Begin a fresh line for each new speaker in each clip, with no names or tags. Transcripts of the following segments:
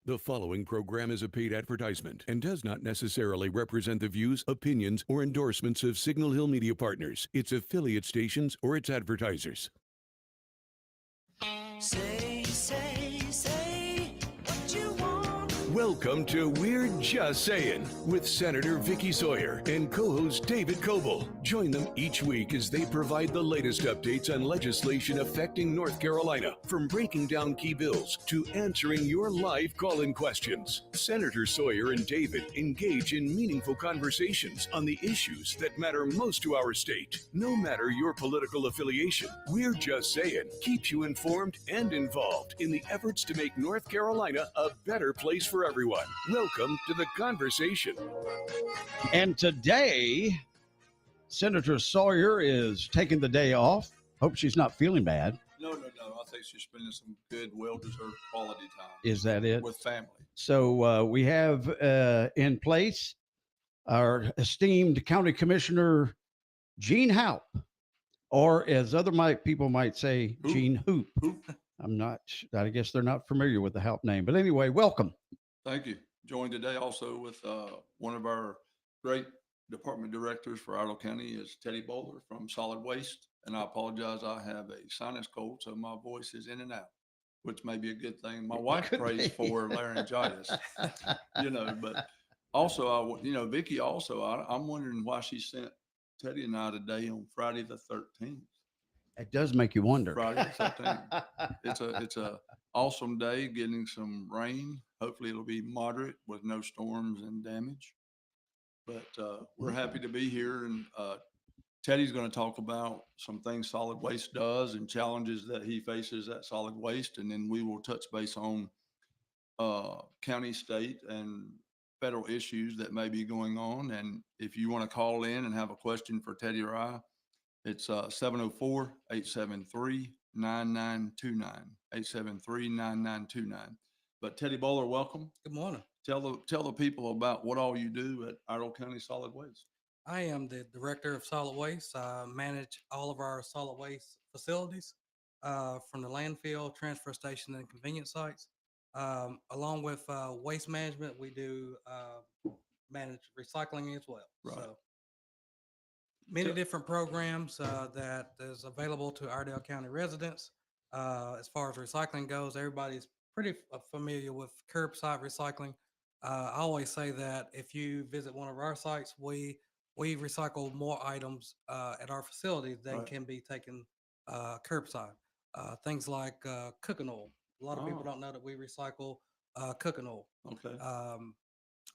The following program is a paid advertisement and does not necessarily represent the views, opinions, or endorsements of Signal Hill Media Partners, its affiliate stations, or its advertisers.
Say what you want.
Welcome to We're Just Sayin' with Senator Vickie Sawyer and co-host David Coble. Join them each week as they provide the latest updates on legislation affecting North Carolina, from breaking down key bills to answering your live call-in questions. Senator Sawyer and David engage in meaningful conversations on the issues that matter most to our state. No matter your political affiliation, We're Just Sayin' keeps you informed and involved in the efforts to make North Carolina a better place for everyone. Welcome to the conversation.
And today, Senator Sawyer is taking the day off. Hope she's not feeling bad.
No. I think she's spending some good, well-deserved quality time.
Is that it?
With family.
So we have in place our esteemed County Commissioner, Gene Houpe, or as other people might say,
Houpe.
Gene Houpe. I guess they're not familiar with the Houpe name. But anyway, welcome.
Thank you. Joined today also with one of our great department directors for Iredell County is Teddy Bowler from Solid Waste. And I apologize, I have a sinus cold, so my voice is in and out, which may be a good thing. My wife prays for laryngitis, but also, Vickie also, I'm wondering why she sent Teddy and I today on Friday the 13th.
It does make you wonder.
Friday the 13th. It's a awesome day, getting some rain. Hopefully it'll be moderate with no storms and damage. But we're happy to be here, and Teddy's going to talk about some things solid waste does and challenges that he faces at solid waste, and then we will touch base on county, state, and federal issues that may be going on. And if you want to call in and have a question for Teddy or I, it's 704-873-9929, 873-9929. But Teddy Bowler, welcome.
Good morning.
Tell the people about what all you do at Iredell County Solid Waste.
I am the director of solid waste. I manage all of our solid waste facilities, from the landfill, transfer station, and convenience sites. Along with waste management, we do manage recycling as well.
Right.
So many different programs that is available to Iredell County residents. As far as recycling goes, everybody's pretty familiar with curbside recycling. I always say that if you visit one of our sites, we recycle more items at our facilities than can be taken curbside. Things like cooking oil. A lot of people don't know that we recycle cooking oil.
Okay.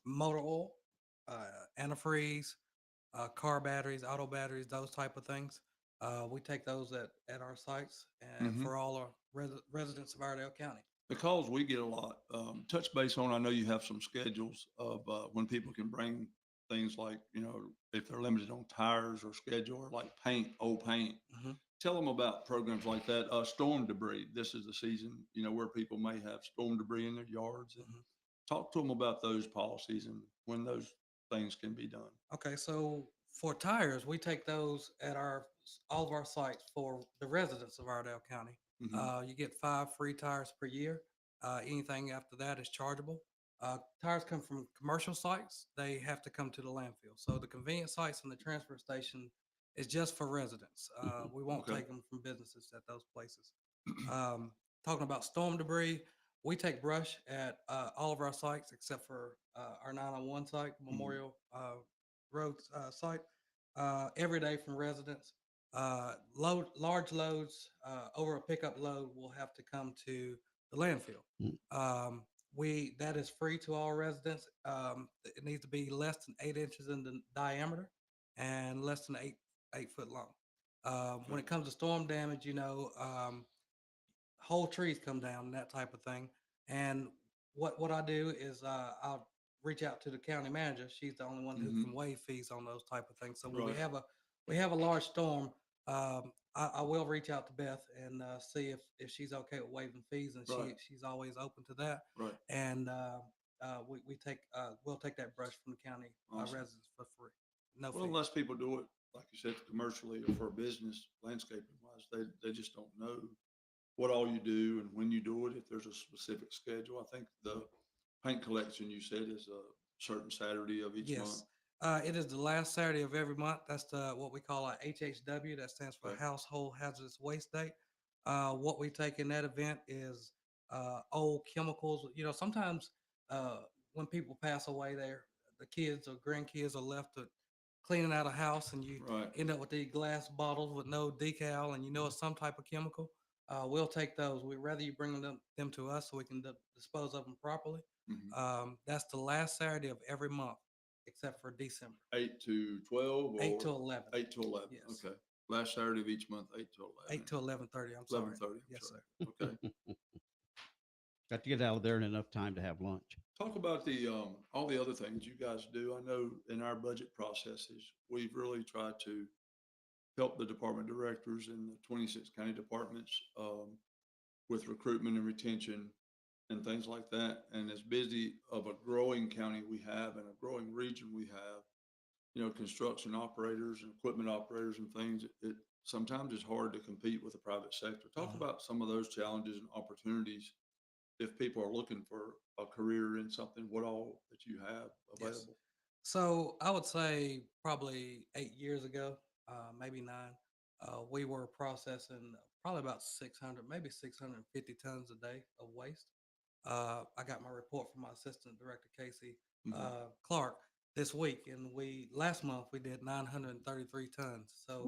Motor oil, antifreeze, car batteries, auto batteries, those type of things. We take those at our sites and for all our residents of Iredell County.
The calls we get a lot, touch base on, I know you have some schedules of when people can bring things like, if they're limited on tires or schedule, or like old paint. Tell them about programs like that. Storm debris. This is the season, where people may have storm debris in their yards. And talk to them about those policies and when those things can be done.
Okay, so for tires, we take those at all of our sites for the residents of Iredell County. You get 5 free tires per year. Anything after that is chargeable. Tires come from commercial sites. They have to come to the landfill. So the convenience sites and the transfer station is just for residents. We won't take them from businesses at those places. Talking about storm debris, we take brush at all of our sites except for our 901 site, Memorial Road site, every day from residents. Large loads over a pickup load will have to come to the landfill. That is free to all residents. It needs to be less than 8 inches in the diameter and less than 8 foot long. When it comes to storm damage, whole trees come down and that type of thing. And what I do is I'll reach out to the county manager. She's the only one who can waive fees on those type of things. So when we have a large storm, I will reach out to Beth and see if she's okay with waiving fees, and she's always open to that.
Right.
And we'll take that brush from the county residents for free. No fee.
Unless people do it, like you said, commercially or for a business, landscaping wise, they just don't know what all you do and when you do it. If there's a specific schedule, I think the paint collection, you said, is a certain Saturday of each month?
Yes. It is the last Saturday of every month. That's what we call our HHW. That stands for
Okay.
Household Hazardous Waste Day. What we take in that event is old chemicals. You know, sometimes uh, when people pass away, the kids or grandkids are left to cleaning out a house, and you
Right.
end up with these glass bottles with no decal, and you know it's some type of chemical. We'll take those. We'd rather you bring them to us so we can dispose of them properly.
Mhm.
That's the last Saturday of every month except for December.
8 to 12 or
8 to 11.
8 to 11?
Yes.
Okay. Last Saturday of each month, 8 to 11.
8 to 11:30. I'm sorry.
11:30.
Yes, sir.
Okay.
Got to get out of there in enough time to have lunch.
Talk about the all the other things you guys do. I know in our budget processes, we've really tried to help the department directors in the 26 county departments with recruitment and retention and things like that. And as busy of a growing county we have and a growing region we have, you know, construction operators and equipment operators and things, it sometimes is hard to compete with the private sector. Talk about some of those challenges and opportunities if people are looking for a career in something, what all that you have
Yes.
available.
So I would say probably 8 years ago, maybe 9, we were processing probably about 600, maybe 650 tons a day of waste. I got my report from my assistant director, Casey
Mhm.
Clark, this week, and last month we did 933 tons. So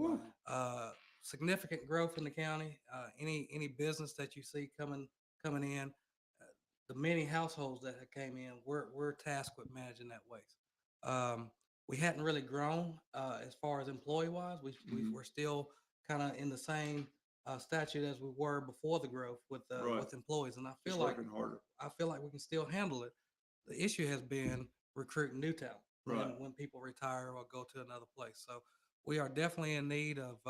Wow.
significant growth in the county. Any business that you see coming in, uh, the many households that have came in, we're tasked with managing that waste. We hadn't really grown as far as employee wise.
Mhm.
We're still kind of in the same statute as we were before the growth
Right.
with employees, and
Just working harder.
I feel like we can still handle it. The issue has been recruiting new talent
Right.
when people retire or go to another place. So we are definitely in need of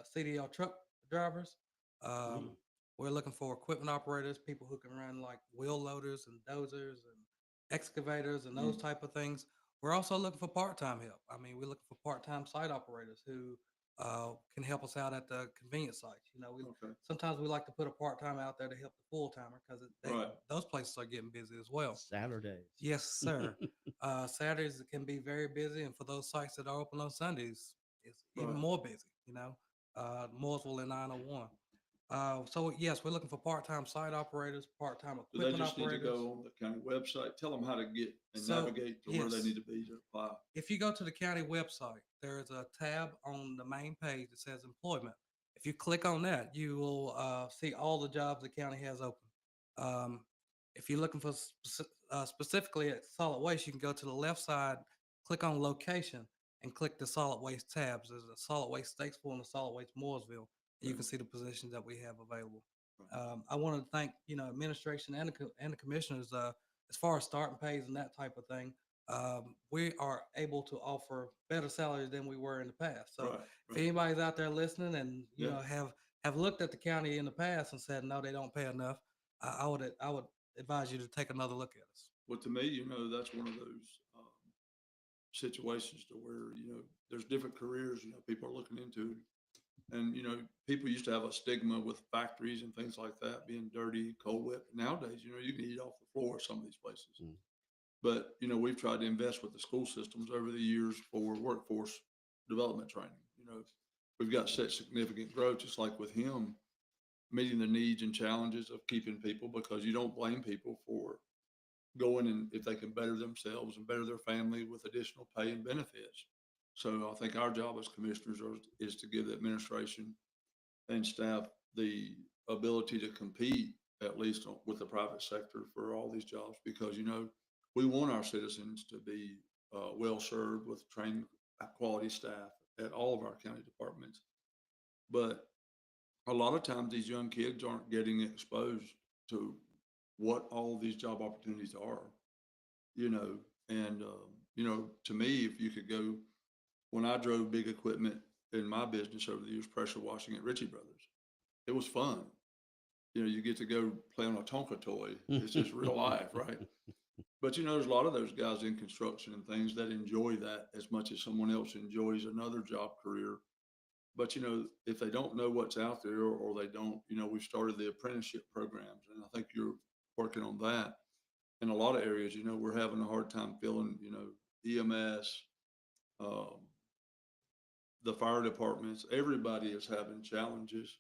CDL truck drivers. Um, we're looking for equipment operators, people who can run like wheel loaders and dozers and excavators and those
Mm.
type of things. We're also looking for part-time help. I mean, we're looking for part-time site operators who can help us out at the convenience sites. You know,
Okay.
sometimes we like to put a part-time out there to help the full-timer because
Right.
those places are getting busy as well.
Saturdays.
Yes, sir. Saturdays can be very busy, and for those sites that are open on Sundays, it's even
Right.
more busy. You know, Mooresville and 901. So yes, we're looking for part-time site operators, part-time
Do they
equipment
just need to
operators.
go on the county website? Tell them how to get and
So
navigate to where they
yes,
need to be to apply.
if you go to the county website, there is a tab on the main page that says employment. If you click on that, you will see all the jobs the county has open. Um, if you're looking for specifically at solid waste, you can go to the left side, click on location, and click the solid waste tabs. There's a solid waste Statesville and a solid waste Mooresville. And you can see the positions that we have available.
Right.
I want to thank administration and and the commissioners as far as starting pays and that type of thing. We are able to offer better salaries than we were in the past. So
Right.
if
Right.
anybody's out there listening and
Yeah.
have looked at the county in the past and said no, they don't pay enough, I would advise you to take another look at us.
Well, to me, you know, that's one of those situations to where, you know, there's different careers, you know, people are looking into. And, you know, people used to have a stigma with factories and things like that being dirty, cold wet. Nowadays, you know, you can eat off the floor at some of these places.
Mm.
But, you know, we've tried to invest with the school systems over the years for workforce development training. You know, we've got such significant growth, just like with him, meeting the needs and challenges of keeping people, because you don't blame people for going and if they can better themselves and better their family with additional pay and benefits. So I think our job as commissioners is to give the administration and staff the ability to compete at least with the private sector for all these jobs, because, you know, we want our citizens to be well served with trained quality staff at all of our county departments. But a lot of times these young kids aren't getting exposed to what all these job opportunities are, you know. And you know, to me, if you could go, when I drove big equipment in my business over the years, pressure washing at Ritchie Brothers, it was fun. You know, you get to go play on a Tonka toy. It's just real life, right? But you know, there's a lot of those guys in construction and things that enjoy that as much as someone else enjoys another job career. But you know, if they don't know what's out there, or they don't, you know, we've started the apprenticeship programs, and I think you're working on that. in a lot of areas, you know, we're having a hard time filling, you know, EMS, um, the fire departments, everybody is having challenges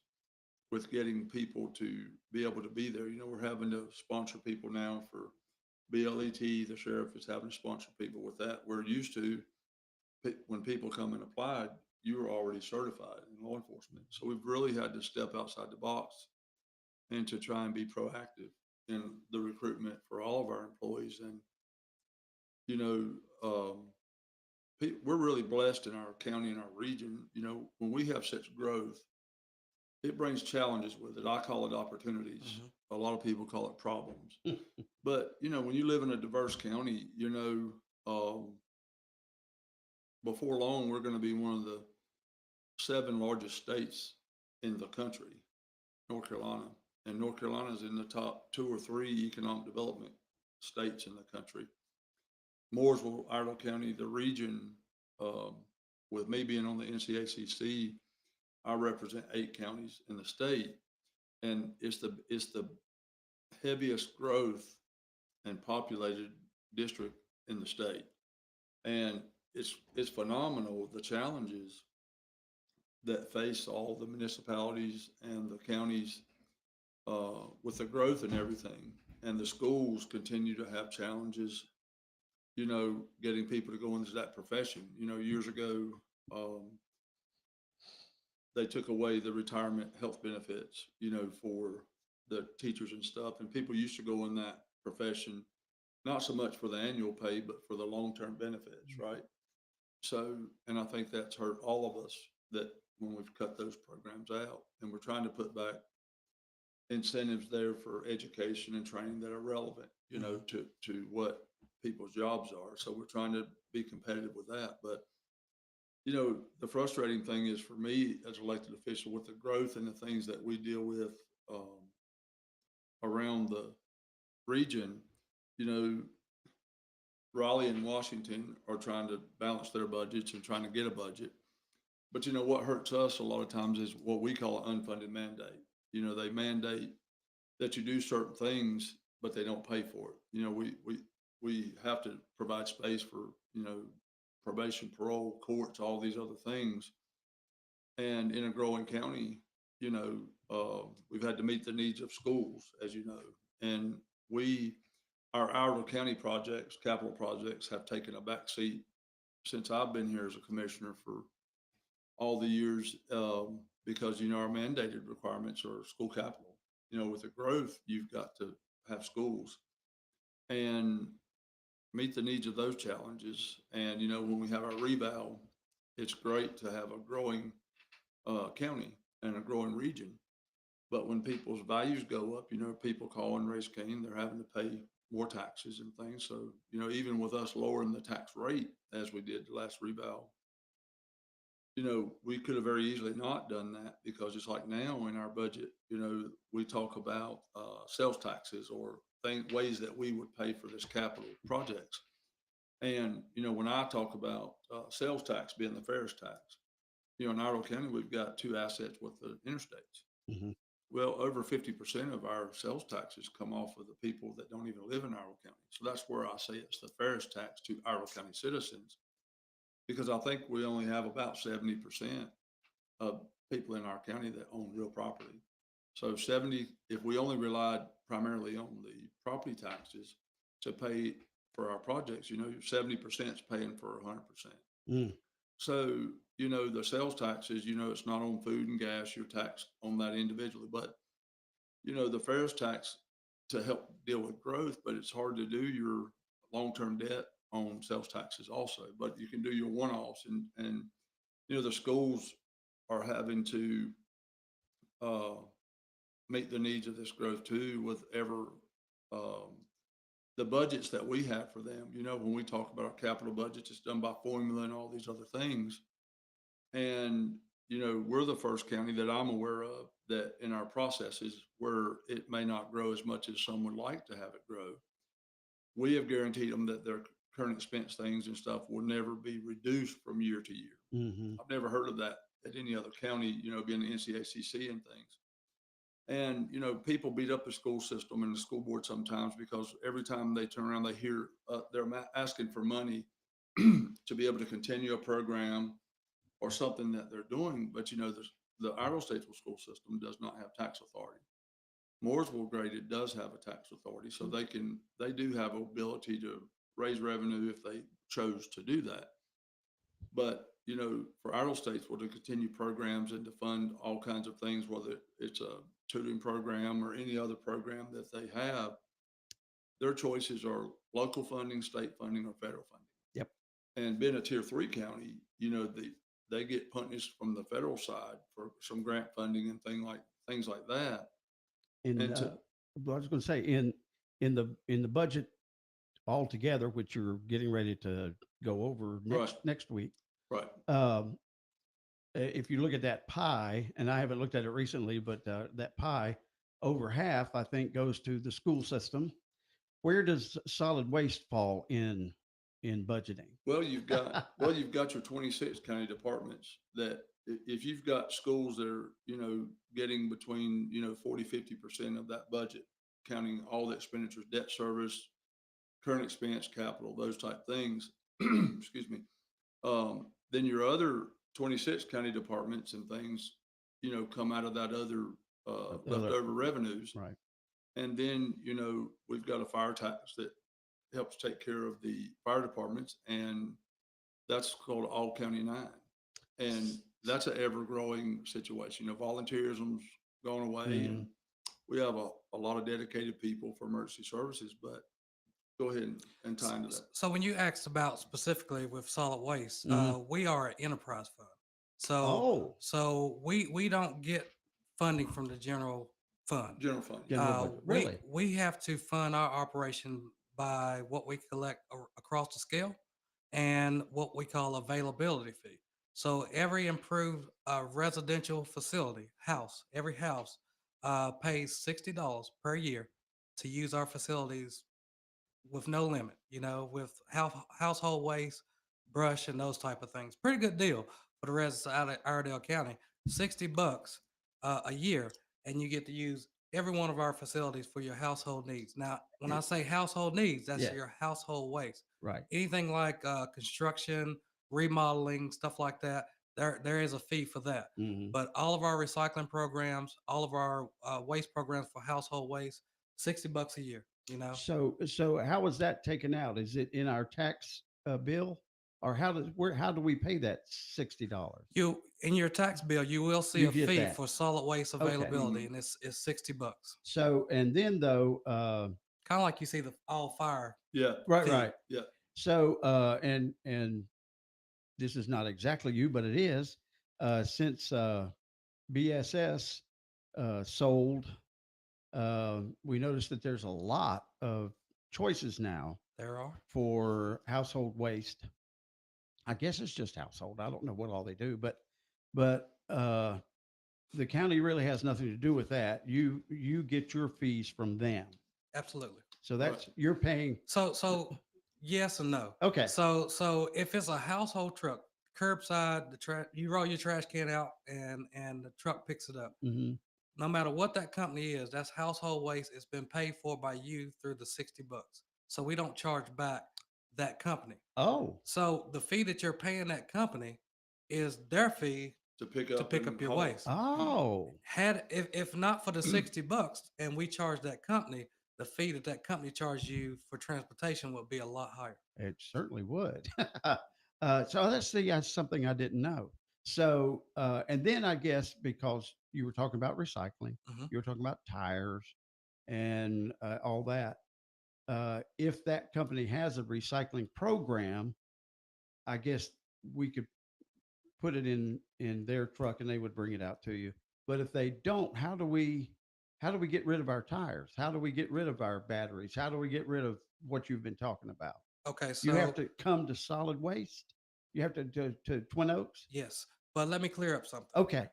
with getting people to be able to be there. You know, we're having to sponsor people now for BLET. The sheriff is having to sponsor people with that. We're used to when people come and applied, you were already certified in law enforcement. So we've really had to step outside the box and to try and be proactive in the recruitment for all of our employees. And, you know, we're really blessed in our county and our region. You know, when we have such growth, it brings challenges with it. I call it opportunities. A lot of people call it problems. But, you know, when you live in a diverse county, you know, before long, we're going to be one of the 7 largest states in the country, North Carolina. And North Carolina is in the top 2 or 3 economic development states in the country. Mooresville, Iredell County, the region, with me being on the NCACC, I represent 8 counties in the state, and it's the heaviest growth and populated district in the state. And it's phenomenal, the challenges that face all the municipalities and the counties with the growth and everything. And the schools continue to have challenges, you know, getting people to go into that profession. You know, years ago, they took away the retirement health benefits, you know, for the teachers and stuff. And people used to go in that profession, not so much for the annual pay, but for the long-term benefits, right? So, and I think that's hurt all of us that when we've cut those programs out, and we're trying to put back incentives there for education and training that are relevant, you know, to what people's jobs are. So we're trying to be competitive with that. But, you know, the frustrating thing is for me as elected official with the growth and the things that we deal with around the region, you know, Raleigh and Washington are trying to balance their budgets and trying to get a budget. But, you know, what hurts us a lot of times is what we call an unfunded mandate. You know, they mandate that you do certain things, but they don't pay for it. You know, we have to provide space for, you know, probation, parole, courts, all these other things. And in a growing county, you know, we've had to meet the needs of schools, as you know. And our Iredell County projects, capital projects, have taken a back seat since I've been here as a commissioner for all the years, because, you know, our mandated requirements are school capital. You know, with the growth, you've got to have schools and meet the needs of those challenges. And, you know, when we have our revow, it's great to have a growing county and a growing region. But when people's values go up, you know, people call and raise Cain, they're having to pay more taxes and things. So, you know, even with us lowering the tax rate as we did the last revow, you know, we could have very easily not done that, because it's like now in our budget, you know, we talk about sales taxes or ways that we would pay for this capital projects. And, you know, when I talk about sales tax being the fairest tax, you know, in Iredell County, we've got 2 assets with the interstates.
Mhm.
Well, over 50% of our sales taxes come off of the people that don't even live in Iredell County. So that's where I say it's the fairest tax to Iredell County citizens, because I think we only have about 70% of people in our county that own real property. So if we only relied primarily on the property taxes to pay for our projects, you know, 70% is paying for 100%.
Mm.
So, you know, the sales taxes, you know, it's not on food and gas, you're taxed on that individually. But, you know, the fairest tax to help deal with growth, but it's hard to do your long-term debt on sales taxes also. But you can do your one-offs, and you know, the schools are having to meet the needs of this growth too, with the budgets that we have for them. You know, when we talk about our capital budgets, it's done by formula and all these other things. And, you know, we're the first county that I'm aware of that in our processes where it may not grow as much as some would like to have it grow, we have guaranteed them that their current expense things and stuff will never be reduced from year to year.
Mhm.
I've never heard of that at any other county, you know, being the NCACC and things. And, you know, people beat up the school system and the school board sometimes because every time they turn around, they hear they're asking for money to be able to continue a program or something that they're doing. But, you know, the Iredell Statesville school system does not have tax authority. Mooresville graded does have a tax authority, so they do have ability to raise revenue if they chose to do that. But, you know, for Iredell Statesville to continue programs and to fund all kinds of things, whether it's a tutoring program or any other program that they have, their choices are local funding, state funding, or federal funding.
Yep.
And being a tier 3 county, you know, they get punished from the federal side for some grant funding and things like that.
And
And
I was going to say in the budget altogether, which you're getting ready to go over next week.
right.
If you look at that pie, and I haven't looked at it recently, but that pie, over half, I think, goes to the school system. Where does solid waste fall in budgeting?
Well, you've got your 26 county departments that if you've got schools that are, you know, getting between, you know, 40-50% of that budget, counting all the expenditures, debt service, current expense, capital, those type things, excuse me. Then your other 26 county departments and things, you know, come out of that other leftover revenues.
Right.
And then, you know, we've got a fire tax that helps take care of the fire departments, and that's called All County 9. And that's an ever growing situation. You know, volunteerism's gone away, and we have a lot of dedicated people for emergency services, but go ahead and tie into that.
So when you asked about specifically with solid waste, we are an enterprise fund. So we don't get funding from the general fund.
General fund.
Really?
We have to fund our operation by what we collect across the scale and what we call availability fee. So every improved residential facility every house pays $60 per year to use our facilities with no limit, you know, with household waste, brush, and those type of things. Pretty good deal for the residents out of Iredell County. $60 a year, and you get to use every one of our facilities for your household needs. Now, when I say household needs, that's your household waste.
Right.
Anything like construction, remodeling, stuff like that, there is a fee for that. But all of our recycling programs, all of our waste programs for household waste, $60 a year. You know.
So how is that taken out? Is it in our tax bill, or how do we pay that $60?
You in your tax bill, you will see a fee
that.
for solid waste availability, and it's $60.
So, and then though,
kind of like you see the all fire.
Yeah.
right,
fee.
right.
Yeah.
So, and this is not exactly you, but it is, since BSS sold, we noticed that there's a lot of choices now
There are.
for household waste. I guess it's just household. I don't know what all they do, but the county really has nothing to do with that. You get your fees from them.
Absolutely.
So that's you're paying.
So yes and no.
Okay.
So if it's a household truck, curbside, you roll your trash can out and the truck picks it up. No matter what that company is, that's household waste. It's been paid for by you through the $60. So we don't charge back that company.
Oh.
So the fee that you're paying that company is their fee
to pick up
your waste.
Oh.
If not for the $60 and we charge that company, the fee that company charges you for transportation would be a lot higher.
It certainly would. So that's something I didn't know. So, and then I guess because you were talking about recycling, you were talking about tires and all that. If that company has a recycling program, I guess we could put it in their truck and they would bring it out to you. But if they don't, how do we get rid of our tires? How do we get rid of our batteries? How do we get rid of what you've been talking about?
Okay, so
you have to come to solid waste. You have to Twin Oaks.
Yes, but let me clear up something.
Okay.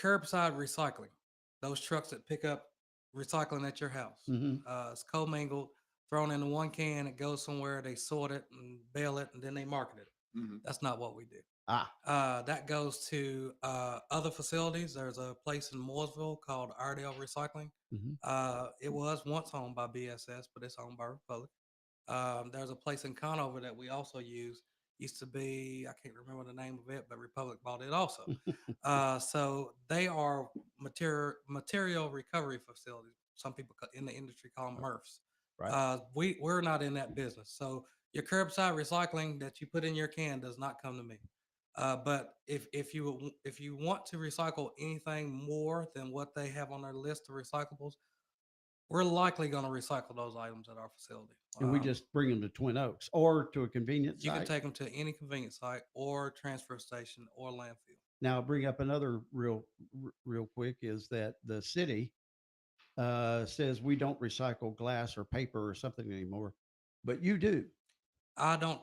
Curbside recycling, those trucks that pick up recycling at your house. It's commingled, thrown into one can. It goes somewhere. They sort it and bale it, and then they market it. That's not what we do. That goes to other facilities. There's a place in Mooresville called Iredell Recycling. It was once owned by BSS, but it's owned by Republic. There's a place in Conover that we also use. Used to be, I can't remember the name of it, but Republic bought it also. So they are material recovery facilities. Some people in the industry call them MRFs.
Right.
We're not in that business. So your curbside recycling that you put in your can does not come to me. But if you want to recycle anything more than what they have on their list of recyclables, we're likely going to recycle those items at our facility.
And we just bring them to Twin Oaks or to a convenience
You
site.
can take them to any convenience site or transfer station or landfill.
Now, I'll bring up another real quick is that the city says we don't recycle glass or paper or something anymore, but you do.
I don't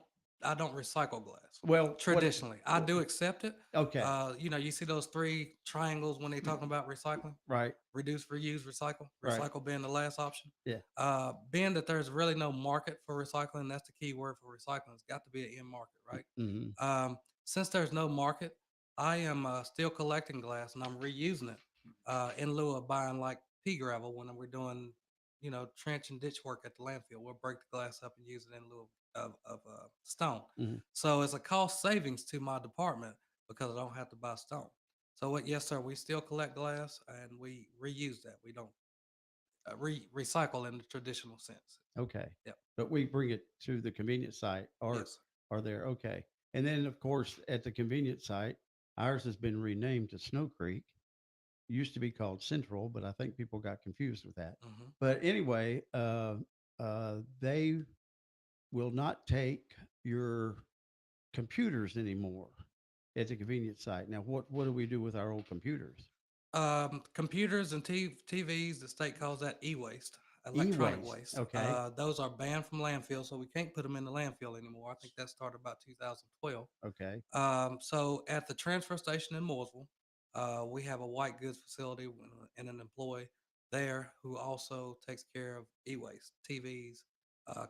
recycle glass.
Well,
Traditionally, I do accept it.
Okay.
You see those 3 triangles when they're talking about recycling,
Right.
reduce, reuse, recycle.
Right.
Recycle being the last option.
Yeah.
Being that there's really no market for recycling, that's the key word for recycling. It's got to be an end market, right? Since there's no market, I am still collecting glass and I'm reusing it in lieu of buying like pea gravel when we're doing, trench and ditch work at the landfill. We'll break the glass up and use it in lieu of stone. So it's a cost savings to my department because I don't have to buy stone. So yes, sir, we still collect glass and we reuse that. We don't recycle in the traditional sense.
Okay.
Yep.
But we bring it to the convenience site or
Yes.
are there. Okay. And then of course at the convenience site, ours has been renamed to Snow Creek. It used to be called Central, but I think people got confused with that. But anyway, they will not take your computers anymore at the convenience site. Now, what do we do with our old computers?
Computers and TVs, the state calls that e-waste, electronic waste.
Okay.
Those are banned from landfill, so we can't put them in the landfill anymore. I think that started about 2012.
Okay.
So at the transfer station in Mooresville, we have a white goods facility and an employee there who also takes care of e-waste, TVs,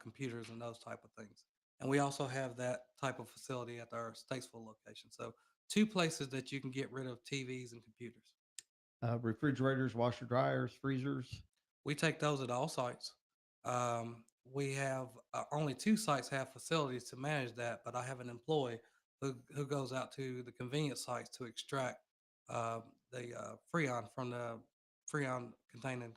computers, and those type of things. And we also have that type of facility at our Statesville location. So 2 places that you can get rid of TVs and computers.
Refrigerators, washer dryers, freezers.
We take those at all sites. We have only 2 sites have facilities to manage that, but I have an employee who goes out to the convenience sites to extract the Freon from the Freon containing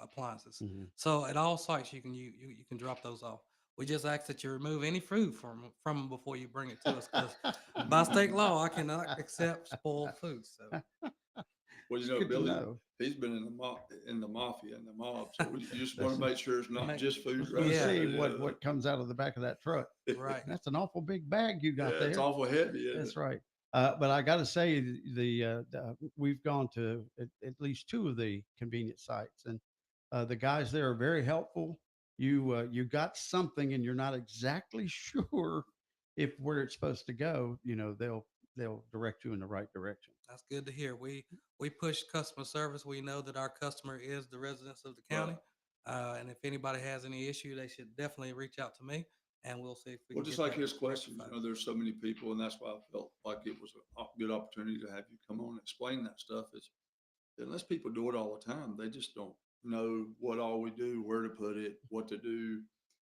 appliances. So at all sites you can drop those off. We just ask that you remove any food from them before you bring it to us, because by state law I cannot accept spoiled food. So.
Well, Billy, he's been in the mafia and the mob, so you just want to make sure it's not just food.
Right? Yeah. See what comes out of the back of that truck.
Right.
That's an awful big bag you got there.
It's awful heavy.
That's right. But I got to say, we've gone to at least 2 of the convenience sites, and the guys there are very helpful. You got something, and you're not exactly sure if where it's supposed to go. They'll direct you in the right direction.
That's good to hear. We push customer service. We know that our customer is the residents of the county. And if anybody has any issue, they should definitely reach out to me and we'll see if we can.
Well, just like his question, there's so many people, and that's why I felt like it was a good opportunity to have you come on and explain that stuff. Is unless people do it all the time, they just don't know what all we do, where to put it, what to do.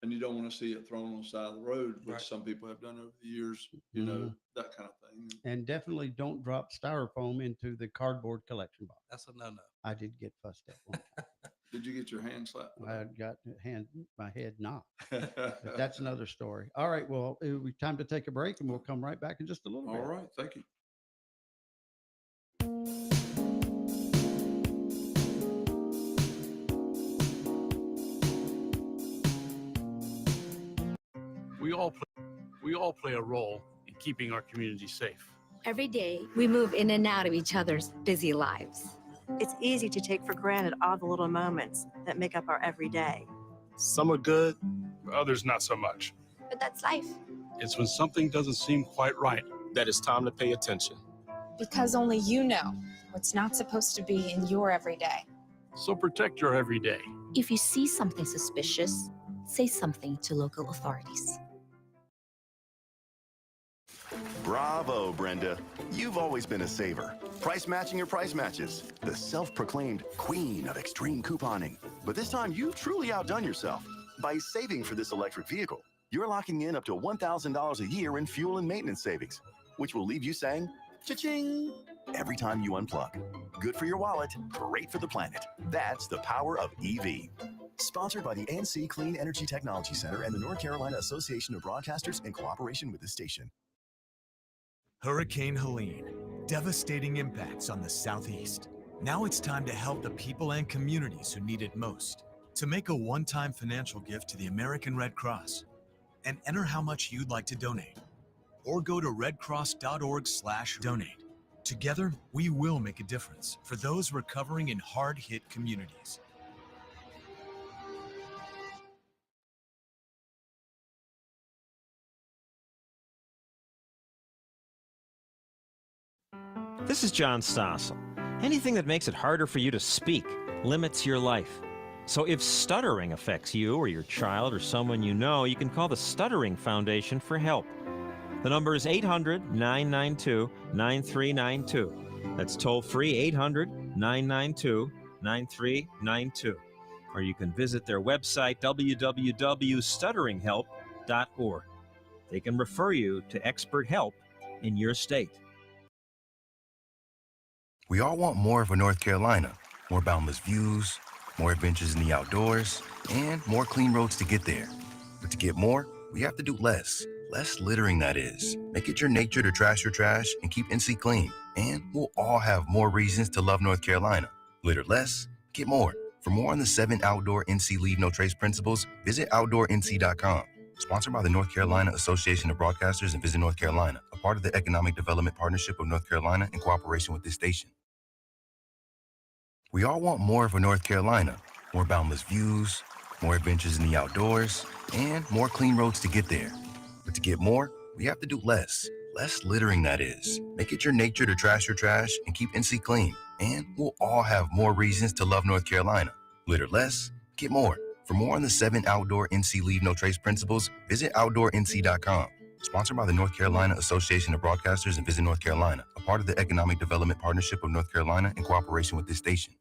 And you don't want to see it thrown on the side of the road, which some people have done over the years, that kind of thing.
And definitely don't drop styrofoam into the cardboard collection box.
That's a no-no.
I did get fussed at one.
Did you get your hand slapped?
I got my head knocked. But that's another story. All right. Well, it'll be time to take a break, and we'll come right back in just a little bit.
All right. Thank you.
We all play a role in keeping our community safe.
Every day, we move in and out of each other's busy lives.
It's easy to take for granted all the little moments that make up our everyday.
Some are good, others not so much.
But that's life.
It's when something doesn't seem quite right that it's time to pay attention.
Because only you know what's not supposed to be in your everyday.
So protect your everyday.
If you see something suspicious, say something to local authorities.
Bravo, Brenda. You've always been a saver. Price matching your price matches. The self-proclaimed queen of extreme couponing. But this time, you've truly outdone yourself. By saving for this electric vehicle, you're locking in up to $1,000 a year in fuel and maintenance savings, which will leave you saying, cha-ching, every time you unplug. Good for your wallet, great for the planet. That's the power of EV. Sponsored by the ANC Clean Energy Technology Center and the North Carolina Association of Broadcasters in cooperation with this station.
Hurricane Helene, devastating impacts on the Southeast. Now it's time to help the people and communities who need it most. To make a one-time financial gift to the American Red Cross and enter how much you'd like to donate. Or go to redcross.org/donate. Together, we will make a difference for those recovering in hard-hit communities.
This is John Stossel. Anything that makes it harder for you to speak limits your life. So if stuttering affects you or your child or someone you know, you can call the Stuttering Foundation for help. The number is 800-992-9392. That's toll free 800-992-9392. Or you can visit their website, www.stutteringhelp.org. They can refer you to expert help in your state.
We all want more for North Carolina. More boundless views, more adventures in the outdoors, and more clean roads to get there. But to get more, we have to do less. Less littering, that is. Make it your nature to trash your trash and keep NC clean. And we'll all have more reasons to love North Carolina. Litter less, get more. For more on the 7 outdoor NC Leave No Trace principles, visit OutdoorNC.com. Sponsored by the North Carolina Association of Broadcasters and Visit North Carolina, a part of the Economic Development Partnership of North Carolina in cooperation with this station. We all want more for North Carolina. More boundless views, more adventures in the outdoors, and more clean roads to get there. But to get more, we have to do less. Less littering, that is. Make it your nature to trash your trash and keep NC clean. And we'll all have more reasons to love North Carolina. Litter less, get more. For more on the 7 outdoor NC Leave No Trace principles, visit OutdoorNC.com. Sponsored by the North Carolina Association of Broadcasters and Visit North Carolina, a part of the Economic Development Partnership of North Carolina in cooperation with this station.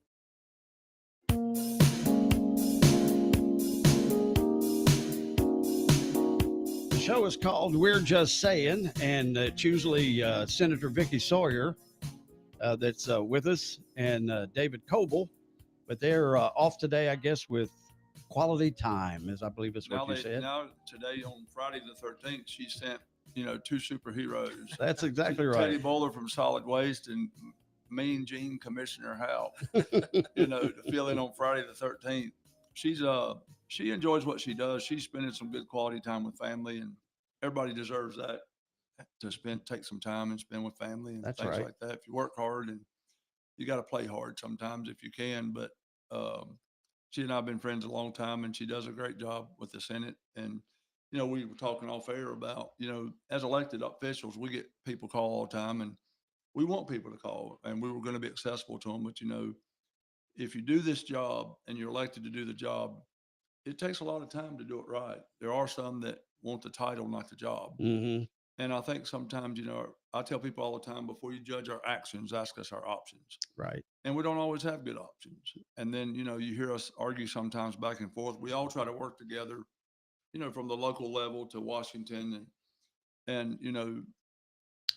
The show is called We're Just Saying, and it's usually Senator Vickie Sawyer that's with us, and David Coble, but they're off today, I guess, with quality time, as I believe is what you said.
Now, today on Friday the 13th, she sent, 2 superheroes.
That's exactly right.
Teddy Bowler from Solid Waste and Mean Gene Commissioner Houpe, to fill in on Friday the 13th. She enjoys what she does. She's spending some good quality time with family, and everybody deserves that, to take some time and spend with family and things like that. If you work hard, and you got to play hard sometimes if you can, but she and I have been friends a long time, and she does a great job with the Senate. And, we were talking off air about, as elected officials, we get people call all the time, and we want people to call, and we were going to be accessible to them. But, if you do this job and you're elected to do the job, it takes a lot of time to do it right. There are some that want the title, not the job.
Mm-hmm.
And I think sometimes, I tell people all the time, before you judge our actions, ask us our options.
Right.
And we don't always have good options. And then, you hear us argue sometimes back and forth. We all try to work together, from the local level to Washington. And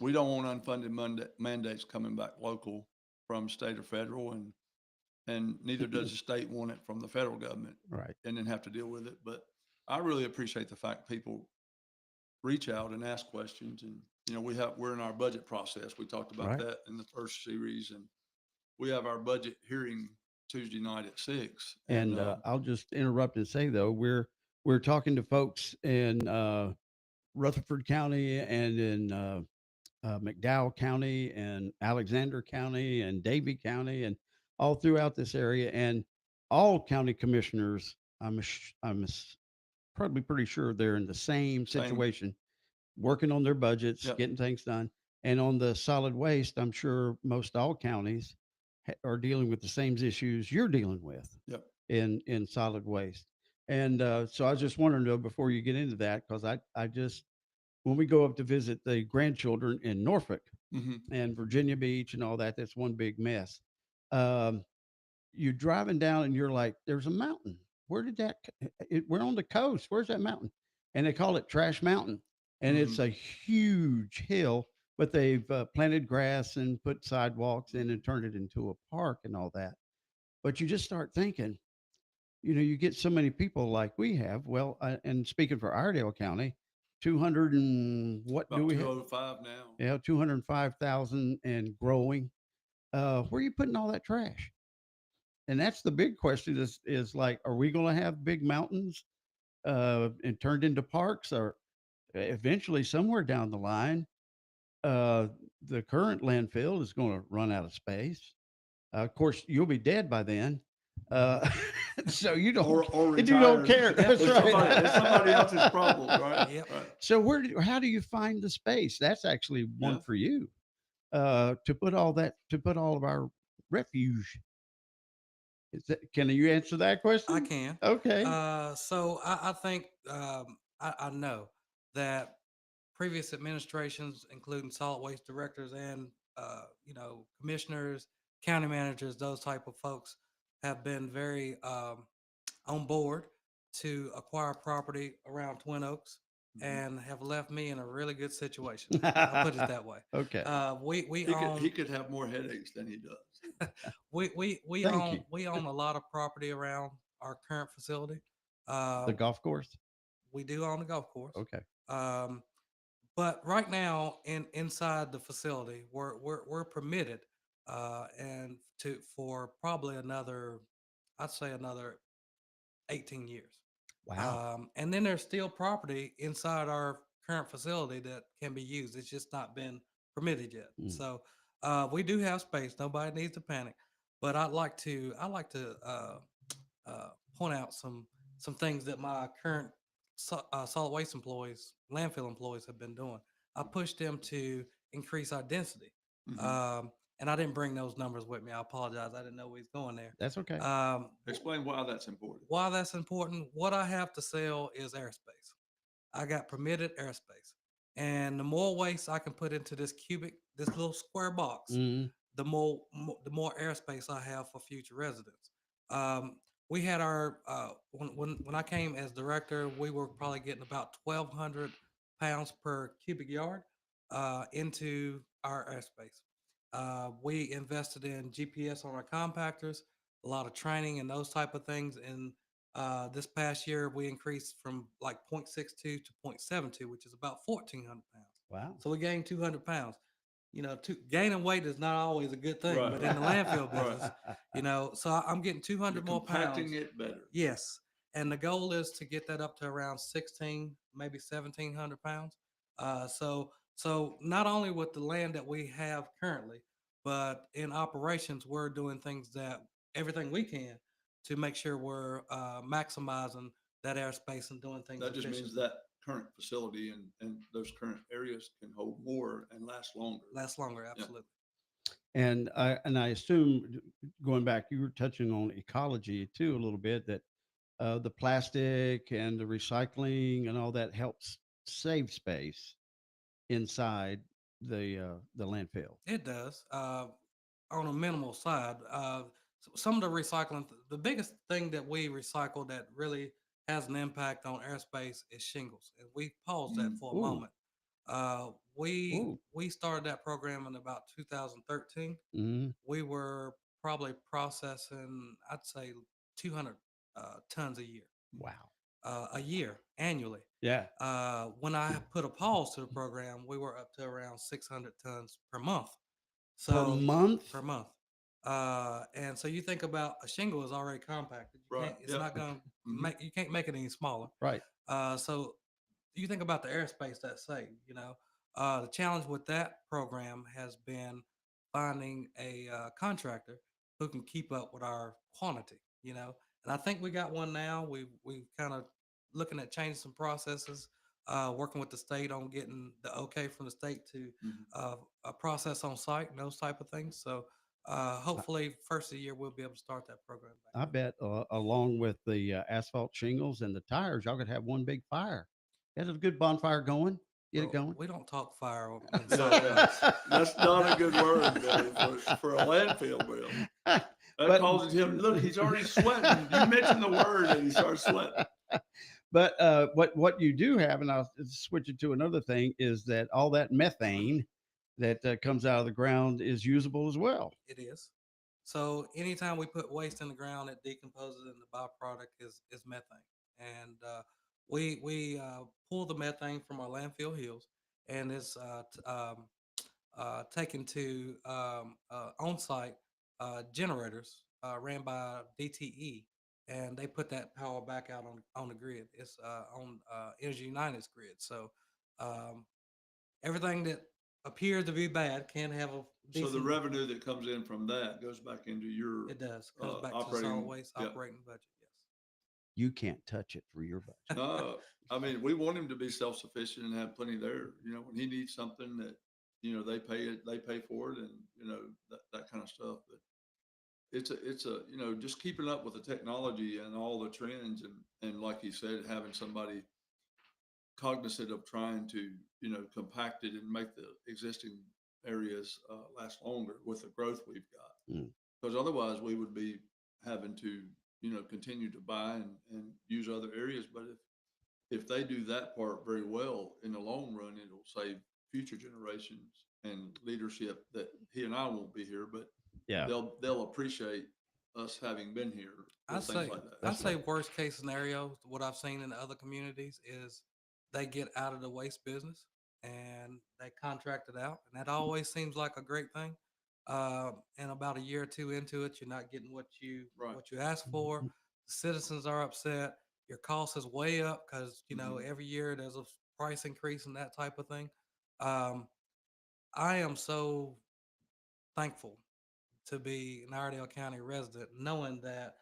we don't want unfunded mandates coming back local from state or federal. And neither does the state want it from the federal government.
Right.
And then have to deal with it. But I really appreciate the fact people reach out and ask questions. And, we're in our budget process. We talked about that in the first series, and we have our budget hearing Tuesday night at 6.
And I'll just interrupt and say, though, we're talking to folks in Rutherford County and in McDowell County and Alexander County and Davie County and all throughout this area, and all county commissioners. I'm probably pretty sure they're in the same situation, working on their budgets, getting things done. And on the solid waste, I'm sure most all counties are dealing with the same issues you're dealing with in solid waste. And so I was just wondering, though, before you get into that, because I just when we go up to visit the grandchildren in Norfolk
Hmm.
and Virginia Beach and all that, that's one big mess. Um, you're driving down and you're like, there's a mountain. Where did that? We're on the coast. Where's that mountain? And they call it Trash Mountain, and
Hmm.
it's a huge hill. But they've planted grass and put sidewalks in and turned it into a park and all that. But you just start thinking, you get so many people like we have. Well, and speaking for Iredell County, 200 and what do
About
we have?
205 now.
Yeah, 205,000 and growing. Where are you putting all that trash? And that's the big question is like, are we going to have big mountains and turned into parks, or eventually somewhere down the line, uh, the current landfill is going to run out of space. Of course, you'll be dead by then. Uh, so
Or
you don't
retired.
care.
Yep.
That's right.
It's somebody else's problem, right?
Yep.
Right.
So how do you find the space? That's actually one
Yeah.
for you to put all of our refuge. Can you answer that
I
question?
can.
Okay.
So I think I know that previous administrations, including solid waste directors and commissioners, county managers, those type of folks, have been very on board to acquire property around Twin Oaks and have left me in a really good situation. I'll put it that way.
Okay.
We
He
own
could have more headaches than he does.
Thank you.
we own a lot of property around our current facility.
The
Uh,
golf course.
we do own a golf course.
Okay.
Um, but right now, inside the facility, we're permitted, and for probably another, I'd say another 18 years.
Wow.
And then there's still property inside our current facility that can be used. It's just not been permitted yet.
Mm.
So we do have space. Nobody needs to panic. But I'd like to point out some things that my current solid waste employees, landfill employees, have been doing. I pushed them to increase our density,
Mhm.
and I didn't bring those numbers with me. I apologize. I didn't know we was going there.
That's okay.
Explain why that's important.
Why that's important? What I have to sell is airspace. I got permitted airspace, and the more waste I can put into this little square box,
Mhm.
the more airspace I have for future residents. Um, we had our when I came as director, we were probably getting about 1,200 pounds per cubic yard into our airspace. We invested in GPS on our compactors, a lot of training and those type of things. And this past year, we increased from like 0.62 to 0.72, which is about 1,400 pounds.
Wow.
So we gained 200 pounds. Gaining weight is not always a good thing,
Right.
but in the landfill
Right.
business, so I'm getting 200
You're
more
compacting
pounds.
it better.
Yes. And the goal is to get that up to around 16, maybe 1,700 pounds. So not only with the land that we have currently, but in operations, we're doing everything we can to make sure we're maximizing that airspace and doing things
That just means
efficiently.
that current facility and those current areas can hold more and last longer.
Last longer, absolutely.
And I assume, going back, you were touching on ecology too a little bit, that the plastic and the recycling and all that helps save space inside the landfill.
It does. On a minimal side, some of the recycling, the biggest thing that we recycle that really has an impact on airspace is shingles. And we paused that for a
Ooh.
moment. Uh, we
Ooh.
we started that program in about 2013.
Hmm.
We were probably processing, I'd say, 200 tons
Wow.
a year annually.
Yeah.
When I put a pause to the program, we were up to around 600 tons per month.
Per
So
month.
per month. And so you think about a shingle is already compacted.
Right.
It's
Yep.
not going to
Mhm.
you can't make it any smaller.
Right.
So you think about the airspace that's saved. The challenge with that program has been finding a contractor who can keep up with our quantity. And I think we got one now. We kind of looking at changing some processes, working with the state on getting the okay from the state to
Mhm.
a process on site and those type of things. So hopefully, first of the year we'll be able to start that program back
I
up.
bet along with the asphalt shingles and the tires, y'all could have one big fire. That's a good bonfire going. get it going?
We don't talk fire on
No, that's not a good word, Billy, for a landfill bill. That causes him, look, he's already sweating. You mentioned the word and he starts sweating.
But what you do have, and I'll switch it to another thing, is that all that methane that comes out of the ground is usable as well.
It is. So anytime we put waste in the ground, it decomposes, and the byproduct is methane. And we pull the methane from our landfill hills, and it's taken to on-site generators ran by DTE, and they put that power back out on the grid. It's on Energy United's grid. So everything that appears to be bad can have a
So the revenue that comes in from that goes back into your
it does comes back to the
operating,
solid waste operating budget. Yes.
You can't touch it for your budget.
No, I mean, we want him to be self-sufficient and have plenty there. You know, when he needs something that, you know, they pay for it, and, you know, that kind of stuff. But it's a, you know, just keeping up with the technology and all the trends, and like you said, having somebody cognizant of trying to, you know, compact it and make the existing areas last longer with the growth we've got. Because otherwise we would be having to, you know, continue to buy and use other areas. But if they do that part very well, in the long run, it'll save future generations and leadership that he and I won't be here, but
yeah,
they'll appreciate us having been here.
I'd say, I'd say worst case scenario, what I've seen in other communities is they get out of the waste business and they contract it out. And that always seems like a great thing. And about a year or two into it, you're not getting what you asked for. The citizens are upset. Your cost is way up because, you know, every year there's a price increase and that type of thing. I am so thankful to be an Iredell County resident, knowing that,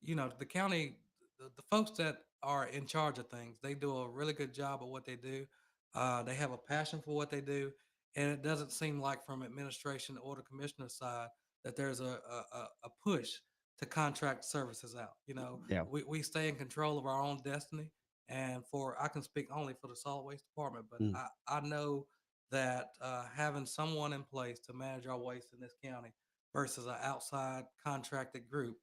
you know, the county, the folks that are in charge of things, they do a really good job of what they do. They have a passion for what they do. And it doesn't seem like from administration or the commissioner side that there's a push to contract services out. You know,
yeah.
we stay in control of our own destiny. And I can speak only for the solid waste department, but I know that having someone in place to manage our waste in this county versus an outside contracted group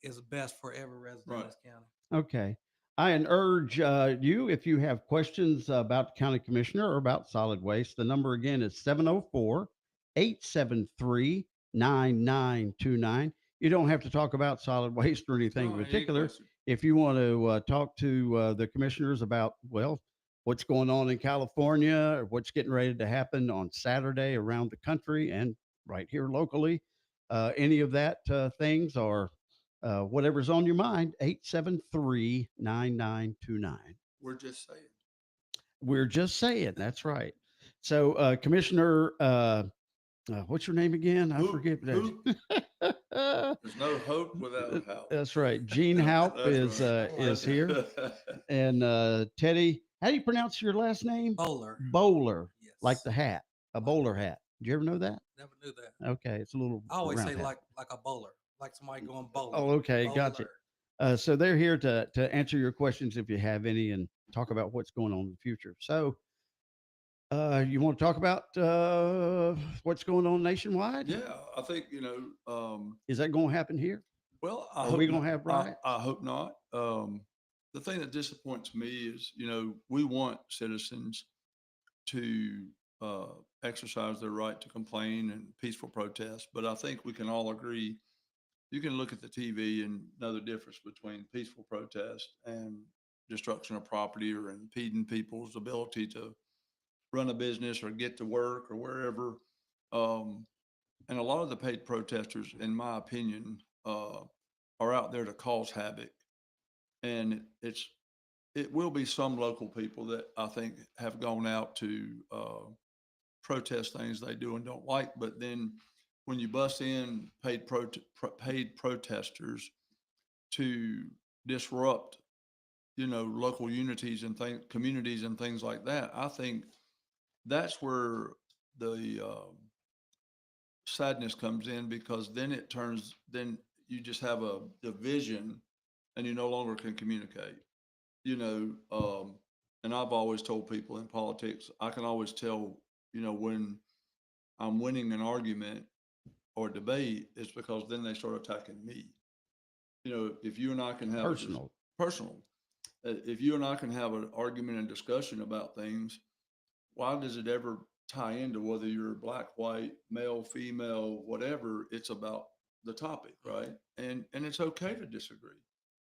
is best for every resident in this county.
Okay. I urge you, if you have questions about the county commissioner or about solid waste, the number again is 704-873-9929. You don't have to talk about solid waste or anything in particular. If you want to talk to the commissioners about, well, what's going on in California, or what's getting ready to happen on Saturday around the country and right here locally, any of that things, or whatever's on your mind, 873-9929.
We're just saying.
We're just saying. That's right. So, Commissioner, what's your name again? I forget.
There's no hope without Houpe.
That's right. Gene Houpe is here. And Teddy, how do you pronounce your last name?
Bowler.
Bowler.
Yes.
Like the hat, a bowler hat. Did you ever know that?
Never knew that.
Okay, it's a little.
I always say
hat.
like a bowler, like somebody going bowling.
Oh, okay, gotcha. So they're here to answer your questions if you have any, and talk about what's going on in the future. So, you want to talk about what's going on nationwide?
Yeah, I think, you know.
Is that going to happen here?
Well,
are we going to have riots?
I hope not. The thing that disappoints me is, you know, we want citizens to exercise their right to complain and peaceful protest, but I think we can all agree. You can look at the TV and know the difference between peaceful protest and destruction of property or impeding people's ability to run a business or get to work or wherever. And a lot of the paid protesters, in my opinion, are out there to cause havoc. And it will be some local people that I think have gone out to protest things they do and don't like. But then when you bust in paid protesters to disrupt, you know, local unities and communities and things like that, I think that's where the sadness comes in, because then you just have a division and you no longer can communicate. You know, and I've always told people in politics, I can always tell, when I'm winning an argument or debate, it's because then they start attacking me. If you and I can have personal, if you and I can have an argument and discussion about things, why does it ever tie into whether you're black, white, male, female, whatever? It's about the topic, right? And it's okay to disagree.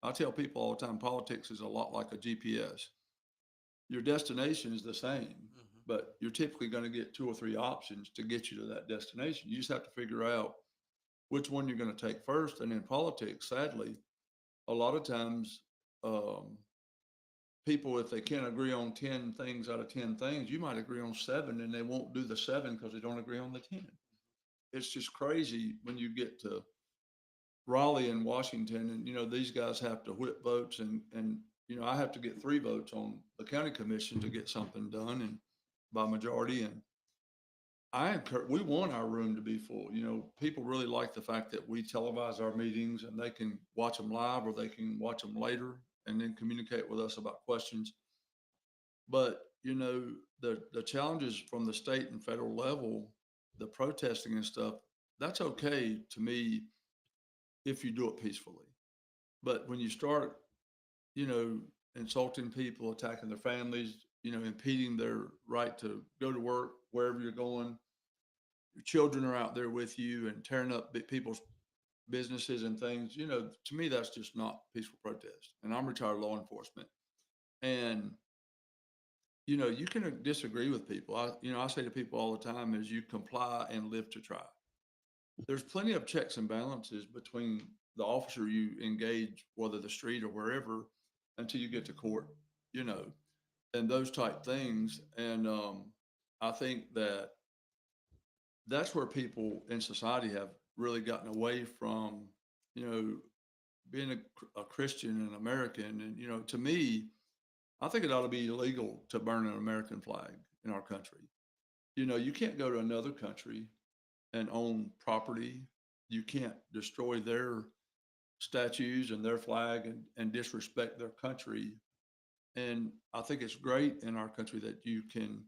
I tell people all the time, politics is a lot like a GPS. Your destination is the same, but you're typically going to get 2 or 3 options to get you to that destination. You just have to figure out which one you're going to take first. And in politics, sadly, a lot of times, people, if they can't agree on 10 things out of 10 things, you might agree on 7 and they won't do the 7 because they don't agree on the 10. It's just crazy when you get to Raleigh and Washington, and these guys have to whip votes, and I have to get 3 votes on the county commission to get something done, and by majority. And we want our room to be full. People really like the fact that we televise our meetings and they can watch them live or they can watch them later and then communicate with us about questions. But the challenges from the state and federal level, the protesting and stuff, that's okay to me if you do it peacefully. But when you start, insulting people, attacking their families, impeding their right to go to work wherever you're going, your children are out there with you and tearing up people's businesses and things, to me, that's just not peaceful protest. And I'm retired law enforcement. And, you can disagree with people. I say to people all the time is you comply and live to try. There's plenty of checks and balances between the officer you engage, whether the street or wherever, until you get to court, and those type things. And I think that's where people in society have really gotten away from, being a Christian and American. And, to me, I think it ought to be illegal to burn an American flag in our country. You can't go to another country and own property. You can't destroy their statues and their flag and disrespect their country. And I think it's great in our country that you can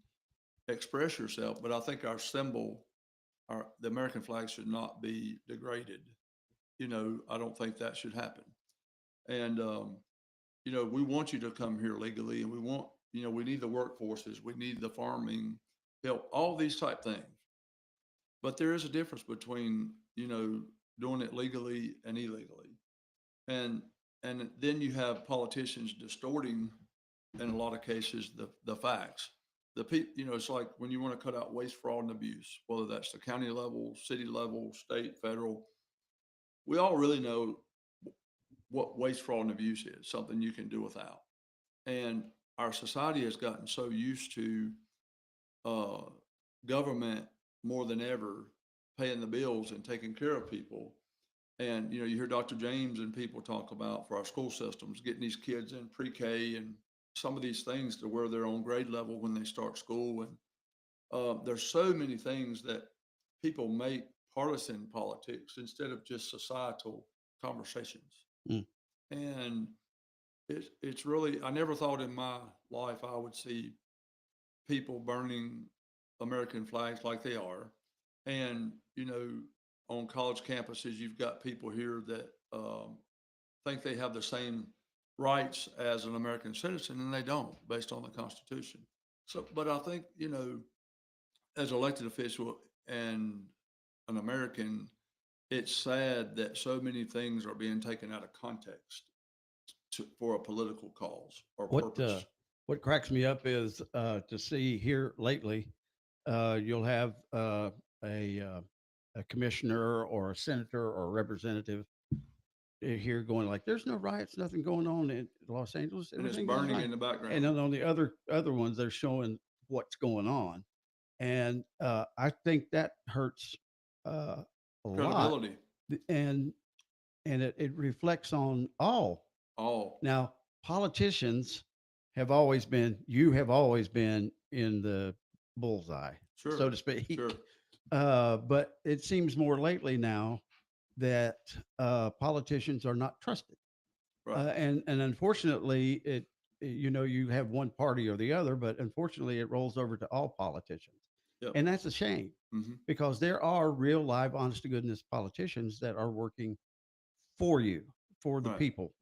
express yourself, but I think our symbol, the American flag, should not be degraded. I don't think that should happen. And, we want you to come here legally, and we want, we need the workforces, we need the farming help, all these type things. But there is a difference between, doing it legally and illegally. And then you have politicians distorting, in a lot of cases, the facts. It's like when you want to cut out waste, fraud, and abuse, whether that's the county level, city level, state, federal. We all really know what waste, fraud, and abuse is, something you can do without. And our society has gotten so used to government more than ever paying the bills and taking care of people. And, you hear Dr. James and people talk about, for our school systems, getting these kids in pre-K and some of these things to where they're on grade level when they start school. And there's so many things that people make partisan politics instead of just societal conversations. And it's really, I never thought in my life I would see people burning American flags like they are. And, on college campuses, you've got people here that think they have the same rights as an American citizen, and they don't, based on the Constitution. So, but I think, as elected official and an American, it's sad that so many things are being taken out of context for a political cause or purpose.
What cracks me up is to see here lately, you'll have a commissioner or a senator or a representative here going like, "There's no riots, nothing going on in Los Angeles,
And it's
everything is
burning
fine."
in the background.
And then on the other ones, they're showing what's going on, and I think that hurts a lot,
Credibility.
and it reflects on all. Now, politicians have always been, you have always been in the bullseye,
Sure.
so to speak.
Sure.
But it seems more lately now that politicians are not trusted.
Right.
And unfortunately, you have one party or the other, but unfortunately, it rolls over to all politicians,
Yep.
and that's a shame because there are real, live, honest to goodness politicians that are working for you, for the
Right.
people,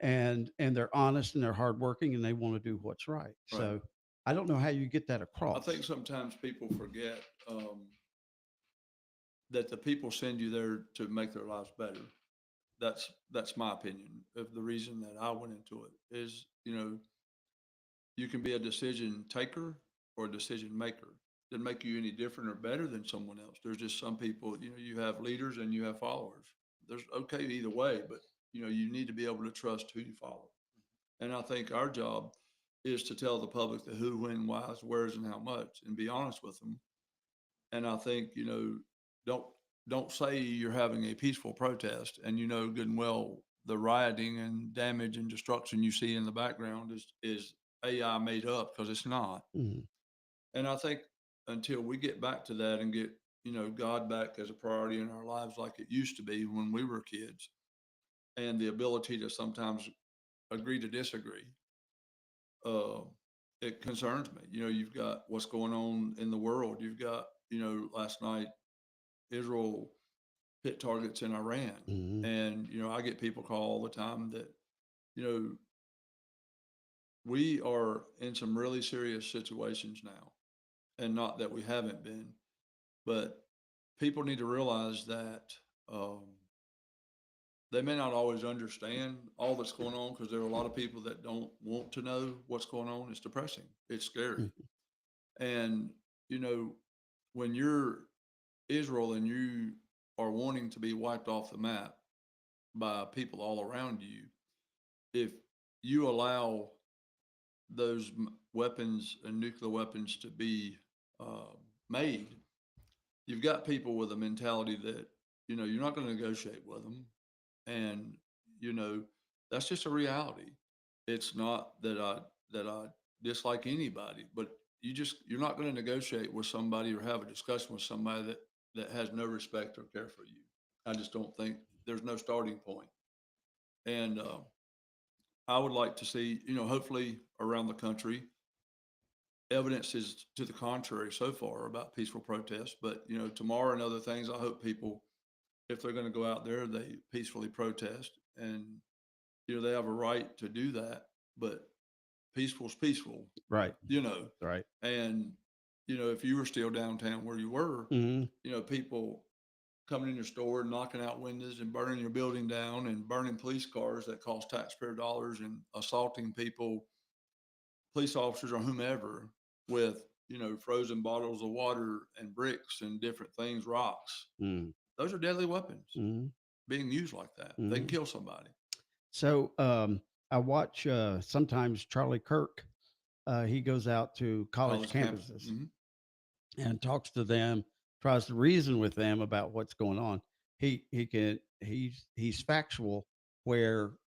and they're honest and they're hardworking and they want to do what's right.
Right.
So I don't know how you get that
I
across.
think sometimes people forget that the people send you there to make their lives better. That's my opinion of the reason that I went into it is, you can be a decision taker or a decision maker. Doesn't make you any different or better than someone else. There's just some people, you have leaders and you have followers. There's okay either way, but you need to be able to trust who you follow. And I think our job is to tell the public the who, when, whys, where's, and how much, and be honest with them. And I think, don't don't say you're having a peaceful protest and good and well the rioting and damage and destruction you see in the background is AI made up, because it's not.
Mhm.
And I think until we get back to that and get, God back as a priority in our lives like it used to be when we were kids, and the ability to sometimes agree to disagree, uh, it concerns me. You've got what's going on in the world. You've got, last night, Israel hit targets in Iran.
Mhm.
And, I get people call all the time that, we are in some really serious situations now. And not that we haven't been, but people need to realize that they may not always understand all that's going on, because there are a lot of people that don't want to know what's going on. It's depressing. It's scary.
Mhm.
And, when you're Israel and you are wanting to be wiped off the map by people all around you, if you allow those weapons and nuclear weapons to be made, you've got people with a mentality that, you're not going to negotiate with them. And, that's just a reality. It's not that I dislike anybody, but you're not going to negotiate with somebody or have a discussion with somebody that has no respect or care for you. I just don't think there's no starting point. And I would like to see, hopefully around the country, evidence is to the contrary so far about peaceful protests. But, tomorrow and other things, I hope people, if they're going to go out there, they peacefully protest. And, they have a right to do that. But peaceful's peaceful,
Right. Right.
And, if you were still downtown where you were,
Mhm.
people coming in your store and knocking out windows and burning your building down and burning police cars that cost taxpayer dollars and assaulting people, police officers or whomever, with, frozen bottles of water and bricks and different things, rocks.
Mhm.
Those are deadly weapons
Mhm.
being used like that. They can
Mhm.
kill somebody.
So I watch sometimes Charlie Kirk. He goes out to college
College campus.
campuses and talks to them, tries to reason with them about what's going on. He's factual, where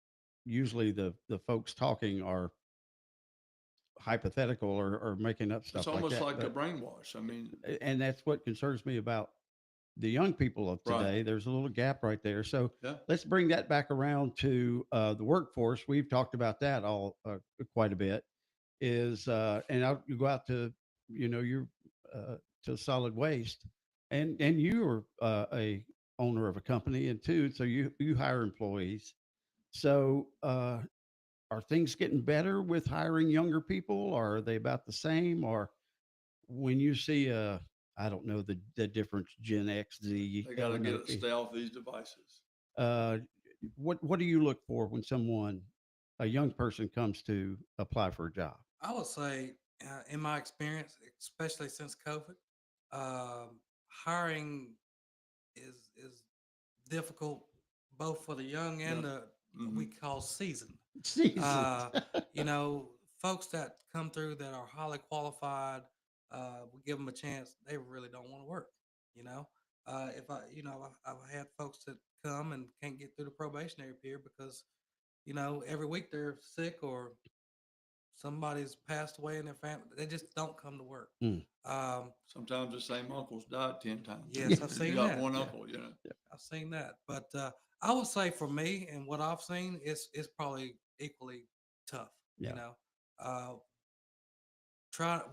usually the folks talking are hypothetical or making up
It's
stuff like
almost
that.
like a
But
brainwash. I mean,
and that's what concerns me about the young people of
Right.
today. There's a little gap right there. So
yeah,
let's bring that back around to the workforce. We've talked about that all quite a bit. You go out to you're to solid waste, and you are a owner of a company, and too, so you hire employees. So are things getting better with hiring younger people, or are they about the same? Or when you see I don't know the difference, Gen X, Z,
they
I
got to
don't
get
know.
it, stay off these devices.
Uh, what do you look for when a young person comes to apply for a job?
I would say, in my experience, especially since COVID, hiring is difficult both for the young and
Yeah.
the what we call seasoned.
Jesus.
You know, folks that come through that are highly qualified, we give them a chance. They really don't want to work. You know, if I, you know, I've had folks that come and can't get through the probationary period because, every week they're sick or somebody's passed away in their family. They just don't come to work.
Mm.
Sometimes the same uncle's died 10 times.
Yes, I've
You
seen
got
that.
one
Yeah.
uncle,
I've seen that, but I would say for me and what I've seen, it's probably equally tough.
Yeah.
You know,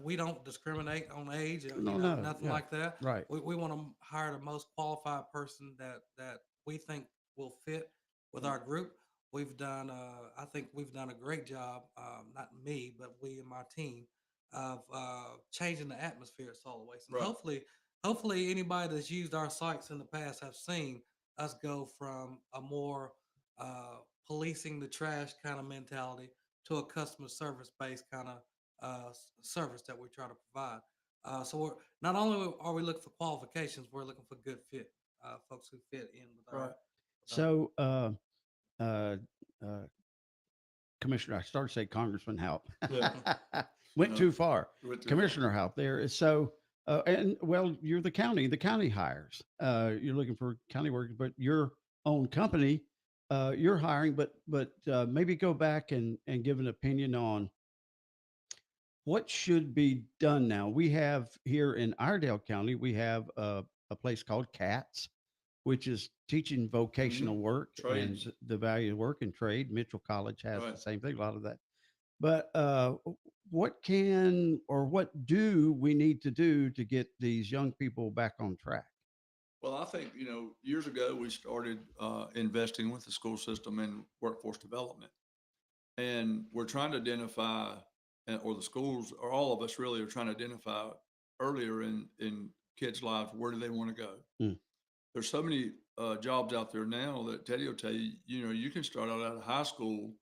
We don't discriminate on age,
No, no,
nothing
yeah,
like that.
right.
We want to hire the most qualified person that we think will fit with our group. We've done, I think we've done a great job, not me, but we and my team, of changing the atmosphere at Solid Waste. And
Right.
hopefully anybody that's used our sites in the past have seen us go from a more policing the trash kind of mentality to a customer service based kind of service that we try to provide. So we're not only are we looking for qualifications, we're looking for good fit, folks who fit in with our.
Right.
So, uh, uh, Commissioner, I started to say Congressman Houpe.
Yeah.
Went
No,
too far.
went too
Commissioner Houpe there is so, and well, you're the county hires. You're looking for county workers, but your own company, you're hiring, but maybe go back and give an opinion on what should be done now. We have here in Iredell County, we have a place called CATS, which is teaching vocational work and
Trades.
the value of work and trade. Mitchell College has the
Right.
same thing, a lot of that. But what can or what do we need to do to get these young people back on track?
Well, I think, years ago, we started investing with the school system in workforce development. And we're trying to identify, or the schools, or all of us really are trying to identify earlier in kids' lives, where do they want to go?
Mm.
There's so many jobs out there now that Teddy will tell you, you can start out of high school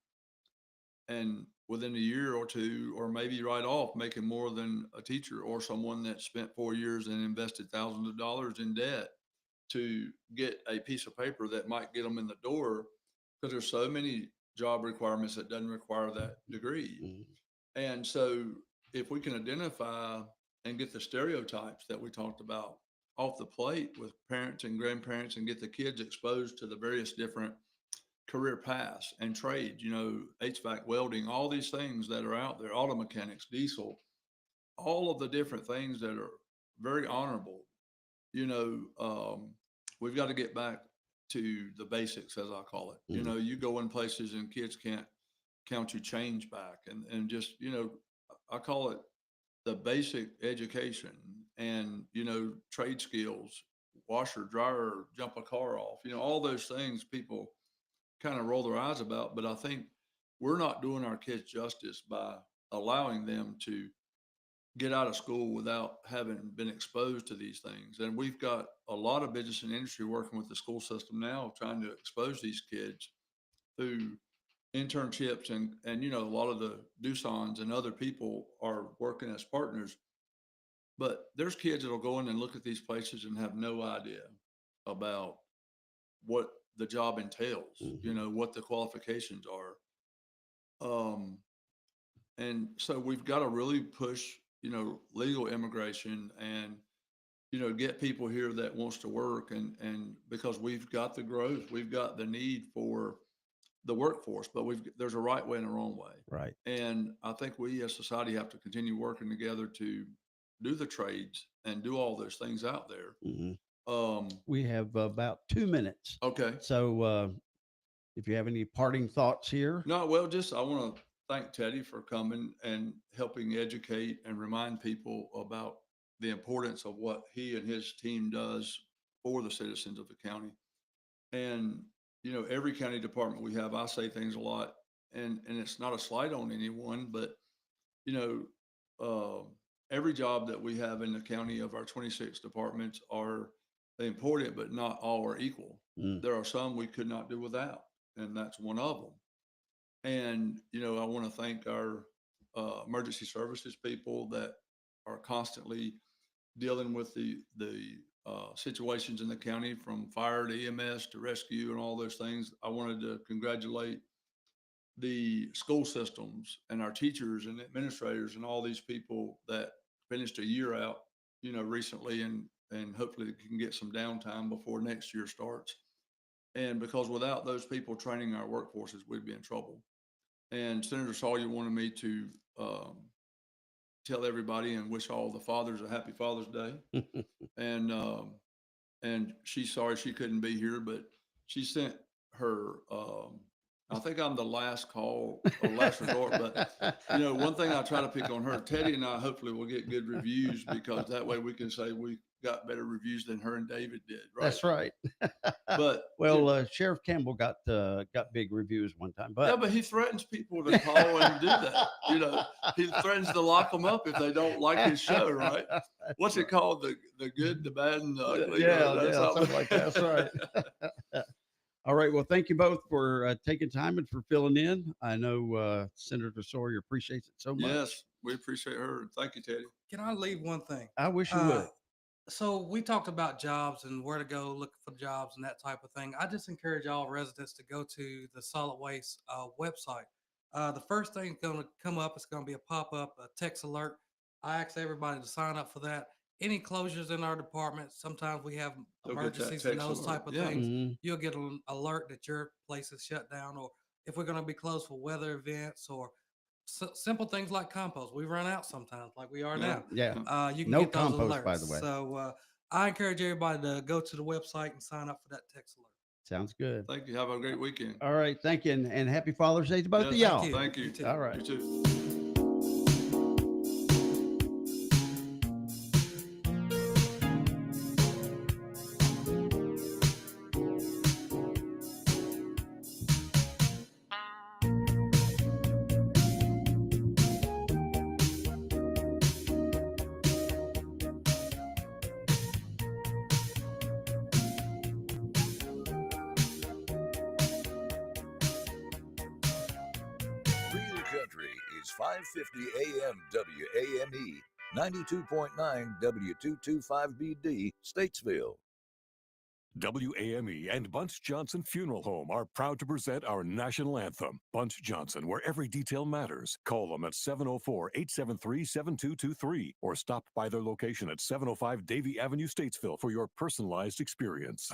and within a year or two, or maybe right off, making more than a teacher or someone that spent 4 years and invested thousands of dollars in debt to get a piece of paper that might get them in the door, because there's so many job requirements that doesn't require that degree.
Mm.
And so if we can identify and get the stereotypes that we talked about off the plate with parents and grandparents, and get the kids exposed to the various different career paths and trades, HVAC, welding, all these things that are out there, auto mechanics, diesel, all of the different things that are very honorable. We've got to get back to the basics, as I call it. You go in places and kids can't count your change back, and just, I call it the basic education, and, trade skills, washer, dryer, jump a car off, all those things people kind of roll their eyes about. But I think we're not doing our kids justice by allowing them to get out of school without having been exposed to these things. And we've got a lot of business and industry working with the school system now, trying to expose these kids through internships, and a lot of the Doosan's and other people are working as partners. But there's kids that'll go in and look at these places and have no idea about what the job entails, what the qualifications are. And so we've got to really push, legal immigration, and, get people here that wants to work, and because we've got the growth, we've got the need for the workforce, but there's a right way and a wrong way.
Right.
And I think we as society have to continue working together to do the trades and do all those things out there.
We have about 2 minutes.
Okay.
So if you have any parting thoughts here.
No, well, just I want to thank Teddy for coming and helping educate and remind people about the importance of what he and his team does for the citizens of the county. And, every county department we have, I say things a lot, and it's not a slight on anyone, but, every job that we have in the county of our 26 departments are important, but not all are equal. There are some we could not do without, and that's one of them. And, I want to thank our emergency services people that are constantly dealing with the situations in the county, from fire to EMS to rescue and all those things. I wanted to congratulate the school systems and our teachers and administrators and all these people that finished a year out, recently, and hopefully they can get some downtime before next year starts. And because without those people training our workforces, we'd be in trouble. And Senator Sawyer wanted me to tell everybody and wish all the fathers a happy Father's Day. And she's sorry she couldn't be here, but she sent her I think I'm the last call or last resort, but one thing I try to pick on her, Teddy and I hopefully will get good reviews because that way we can say we got better reviews than her and David did. Right?
That's right.
But
well, Sheriff Campbell got big reviews one time, but
yeah, but he threatens people to call and do that. He threatens to lock them up if they don't like his show. Right? What's it called? The good, the bad, and the ugly.
Something like that. That's right. All right. Well, thank you both for taking time and for filling in. I know Senator Sawyer appreciates it so much.
Yes, we appreciate her. Thank you, Teddy.
Can I leave one thing?
I wish you would.
So we talked about jobs and where to go look for jobs and that type of thing. I just encourage all residents to go to the solid waste website. The first thing going to come up is going to be a pop-up, a text alert. I ask everybody to sign up for that. Any closures in our department, sometimes we have emergencies and those type of things.
Mm-hmm.
You'll get an alert that your place is shut down, or if we're going to be closed for weather events or simple things like compost. We run out sometimes, like we are now.
Yeah.
You can
no
get those
compost,
alerts.
by the way.
So I encourage everybody to go to the website and sign up for that text alert.
Sounds good.
Thank you. Have a great weekend.
All right. Thank you. And happy Father's Day to both of y'all.
Thank you.
You
All right.
You too.
Real Country is 550 AM WAME, 92.9 W225BD, Statesville.
WAME and Bunch Johnson Funeral Home are proud to present our national anthem, Bunch Johnson, where every detail matters. Call them at 704-873-7223 or stop by their location at 705 Davie Avenue, Statesville for your personalized experience.